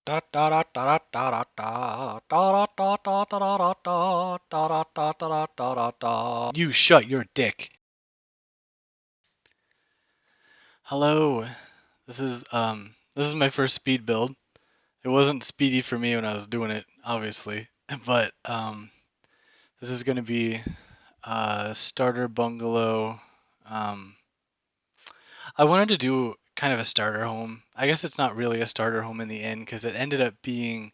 Da da da da da da da da da da da da da da da da da da da. You shut your dick. Hello. This is my first speed build. It wasn't speedy for me when I was doing it, obviously, but this is gonna be starter bungalow. Um, I wanted to do kind of a starter home. I guess it's not really a starter home in the end because it ended up being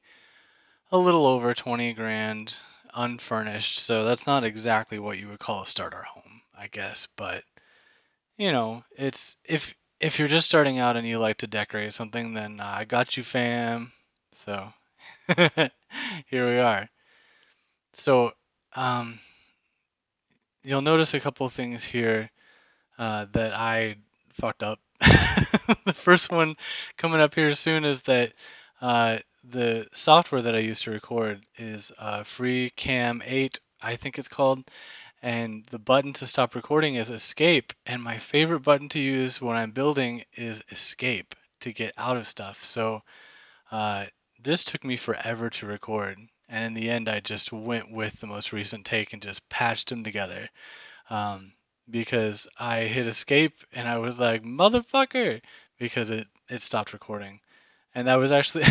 a little over 20 grand unfurnished, so that's not exactly what you would call a starter home, I guess, but it's if you're just starting out and you like to decorate something, then I got you, fam. So here we are. So um, you'll notice a couple things here that I fucked up. The first one coming up here soon is that the software that I use to record is Free Cam 8, I think it's called, and the button to stop recording is escape. And my favorite button to use when I'm building is escape to get out of stuff. So uh, this took me forever to record. And in the end, I just went with the most recent take and just patched them together um, because I hit escape and I was like, motherfucker, because it stopped recording. And that was actually,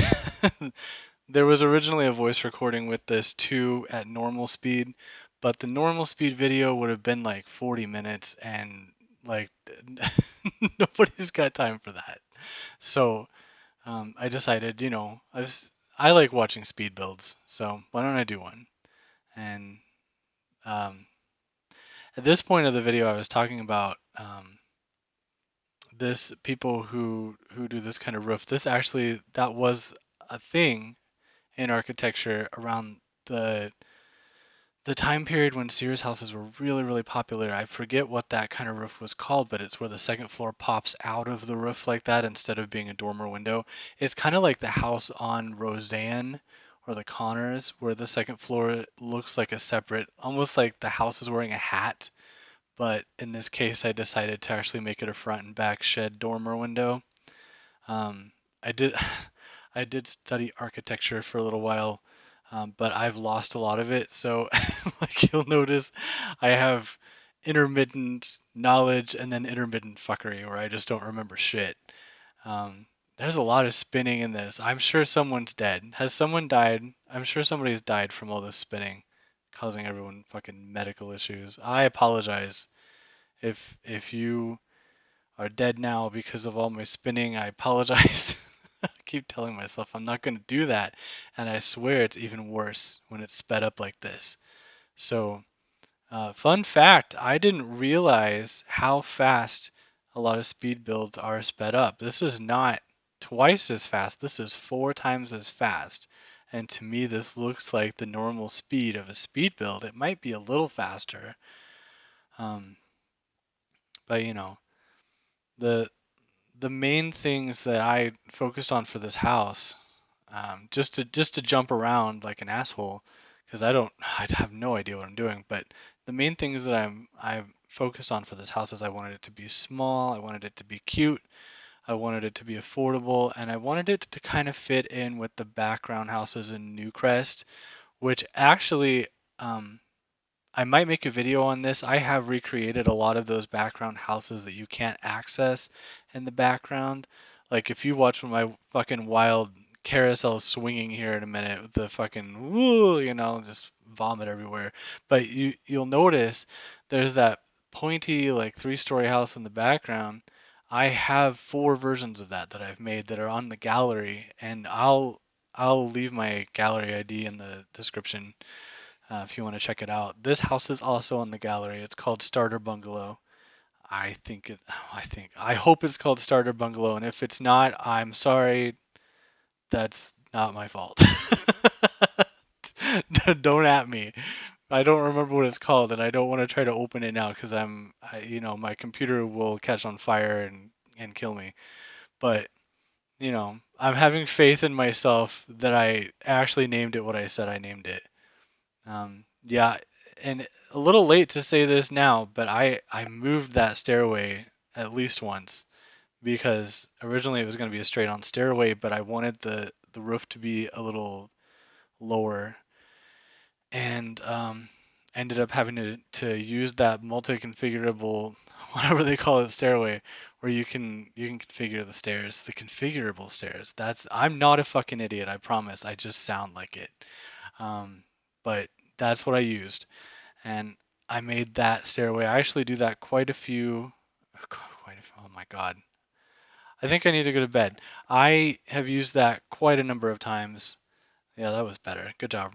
there was originally a voice recording with this too at normal speed, but the normal speed video would have been like 40 minutes and like nobody's got time for that. So I decided, I like watching speed builds, so why don't I do one? And um, at this point of the video, I was talking about this people who do this kind of roof. This actually that was a thing in architecture around the the time period when Sears houses were really, really popular. I forget what that kind of roof was called, but it's where the second floor pops out of the roof like that instead of being a dormer window. It's kind of like the house on Roseanne or the Connors, where the second floor looks like a separate, almost like the house is wearing a hat. But in this case, I decided to actually make it a front and back shed dormer window. Um, I did I did study architecture for a little while, but I've lost a lot of it. So like you'll notice I have intermittent knowledge and then intermittent fuckery where I just don't remember shit. Um, there's a lot of spinning in this. I'm sure someone's dead. Has someone died? I'm sure somebody's died from all this spinning, causing everyone fucking medical issues. I apologize if you are dead now because of all my spinning. I apologize. I keep telling myself I'm not going to do that, and I swear it's even worse when it's sped up like this. So, fun fact, I didn't realize how fast a lot of speed builds are sped up. This is not twice as fast, this is 4 times as fast. And to me, this looks like the normal speed of a speed build. It might be a little faster, um, but the the main things that I focused on for this house, just to jump around like an asshole, because I have no idea what I'm doing. But the main things that I've focused on for this house is I wanted it to be small, I wanted it to be cute, I wanted it to be affordable, and I wanted it to kind of fit in with the background houses in Newcrest, which actually um, I might make a video on this. I have recreated a lot of those background houses that you can't access in the background. Like if you watch one of my fucking wild carousel swinging here in a minute with the fucking woo, just vomit everywhere. But you'll notice there's that pointy like 3-story house in the background. I have 4 versions of that I've made that are on the gallery, and I'll leave my gallery ID in the description if you want to check it out. This house is also on the gallery. It's called Starter Bungalow. I hope it's called Starter Bungalow, and if it's not, I'm sorry. That's not my fault. Don't at me. I don't remember what it's called, and I don't want to try to open it now because my computer will catch on fire and kill me. But I'm having faith in myself that I actually named it what I said I named it. Yeah, and a little late to say this now, but I moved that stairway at least once because originally it was going to be a straight on stairway, but I wanted the roof to be a little lower, and ended up having to use that multi-configurable whatever they call it stairway, where you can configure the stairs, the configurable stairs. That's I'm not a fucking idiot, I promise. I just sound like it. Um, but that's what I used, and I made that stairway. I actually do that quite a few. Oh my God. I think I need to go to bed. I have used that quite a number of times. Yeah, that was better. Good job.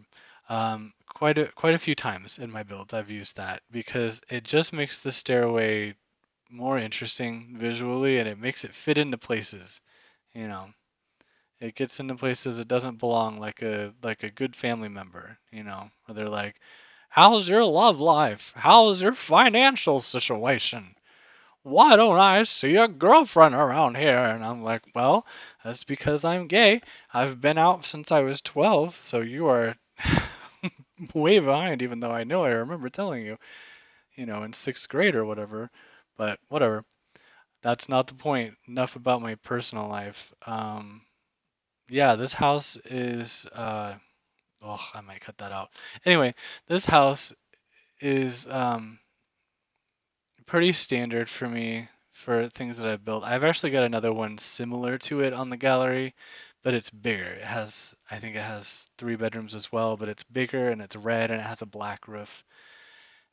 Quite a few times in my builds I've used that because it just makes the stairway more interesting visually, and it makes it fit into places. You know, it gets into places it doesn't belong, like a good family member. Where they're like, "How's your love life? How's your financial situation? Why don't I see a girlfriend around here?" And I'm like, "Well, that's because I'm gay. I've been out since I was 12, so you are way behind, even though I remember telling you, in sixth grade or whatever. But whatever. That's not the point. Enough about my personal life. Yeah, this house is, oh, I might cut that out. Anyway, this house is, pretty standard for me for things that I've built. I've actually got another one similar to it on the gallery, but it's bigger. I think it has 3 bedrooms as well, but it's bigger and it's red and it has a black roof.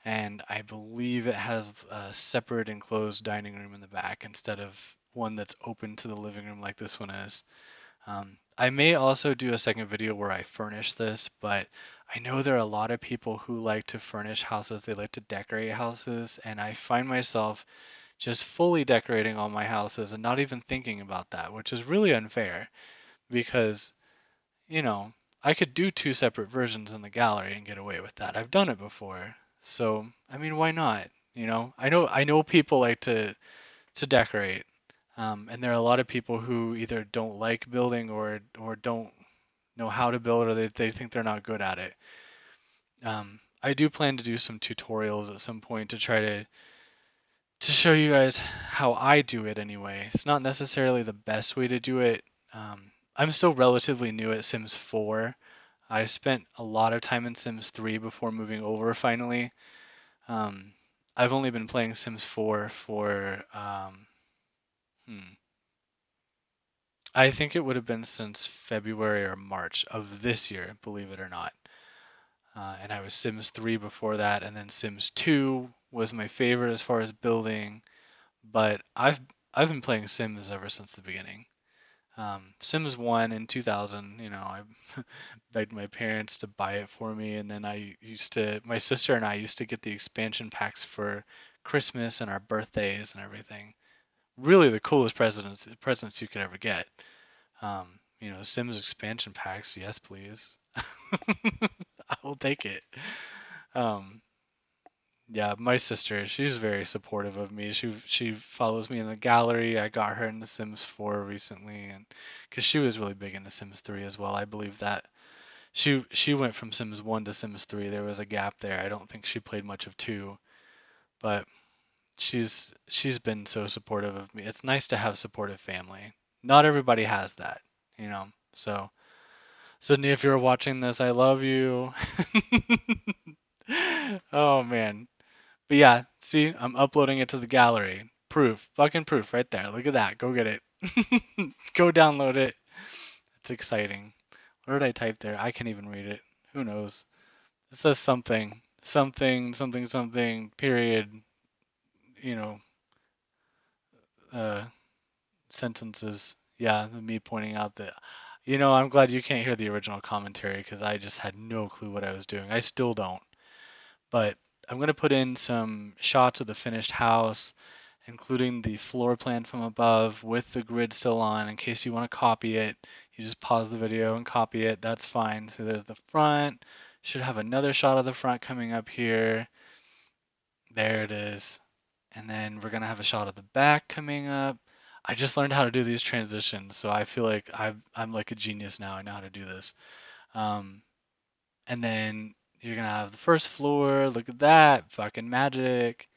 And I believe it has a separate enclosed dining room in the back instead of one that's open to the living room like this one is. I may also do a second video where I furnish this, but I know there are a lot of people who like to furnish houses. They like to decorate houses, and I find myself just fully decorating all my houses and not even thinking about that, which is really unfair because, you know, I could do 2 separate versions in the gallery and get away with that. I've done it before. So, I mean, why not? I know people like to decorate. And there are a lot of people who either don't like building or don't know how to build, or they think they're not good at it. I do plan to do some tutorials at some point to try to show you guys how I do it anyway. It's not necessarily the best way to do it. I'm still relatively new at Sims 4. I spent a lot of time in Sims 3 before moving over finally. Um, I've only been playing Sims 4 for, hmm, I think it would have been since February or March of this year, believe it or not. And I was Sims 3 before that, and then Sims 2 was my favorite as far as building. But I've been playing Sims ever since the beginning. Sims 1 in 2000, I begged my parents to buy it for me, and then my sister and I used to get the expansion packs for Christmas and our birthdays and everything. Really the coolest presents you could ever get. Sims expansion packs, yes, please. I will take it. Um, yeah, my sister, she's very supportive of me. She follows me in the gallery. I got her into Sims 4 recently, and because she was really big into Sims 3 as well. I believe that she went from Sims 1 to Sims 3. There was a gap there. I don't think she played much of 2, but she's been so supportive of me. It's nice to have supportive family. Not everybody has that, you know. So Sydney, if you're watching this, I love you. Oh man. But yeah, see, I'm uploading it to the gallery. Proof. Fucking proof right there. Look at that. Go get it. Go download it. It's exciting. What did I type there? I can't even read it. Who knows? It says something. Something, something, something, period, you know, uh, sentences. Yeah, me pointing out that, I'm glad you can't hear the original commentary because I just had no clue what I was doing. I still don't. But I'm going to put in some shots of the finished house, including the floor plan from above with the grid still on in case you want to copy it. You just pause the video and copy it. That's fine. So there's the front. Should have another shot of the front coming up here. There it is. And then we're going to have a shot of the back coming up. I just learned how to do these transitions, so I feel like I'm like a genius now. I know how to do this. Um, and then you're gonna have the first floor. Look at that, fucking magic.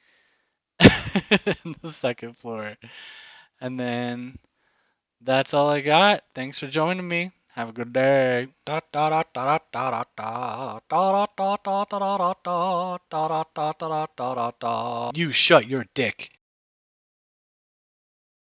The second floor. And then that's all I got. Thanks for joining me. Have a good day. Da da da da da da da da da da da da da da da da da da da da. You shut your dick.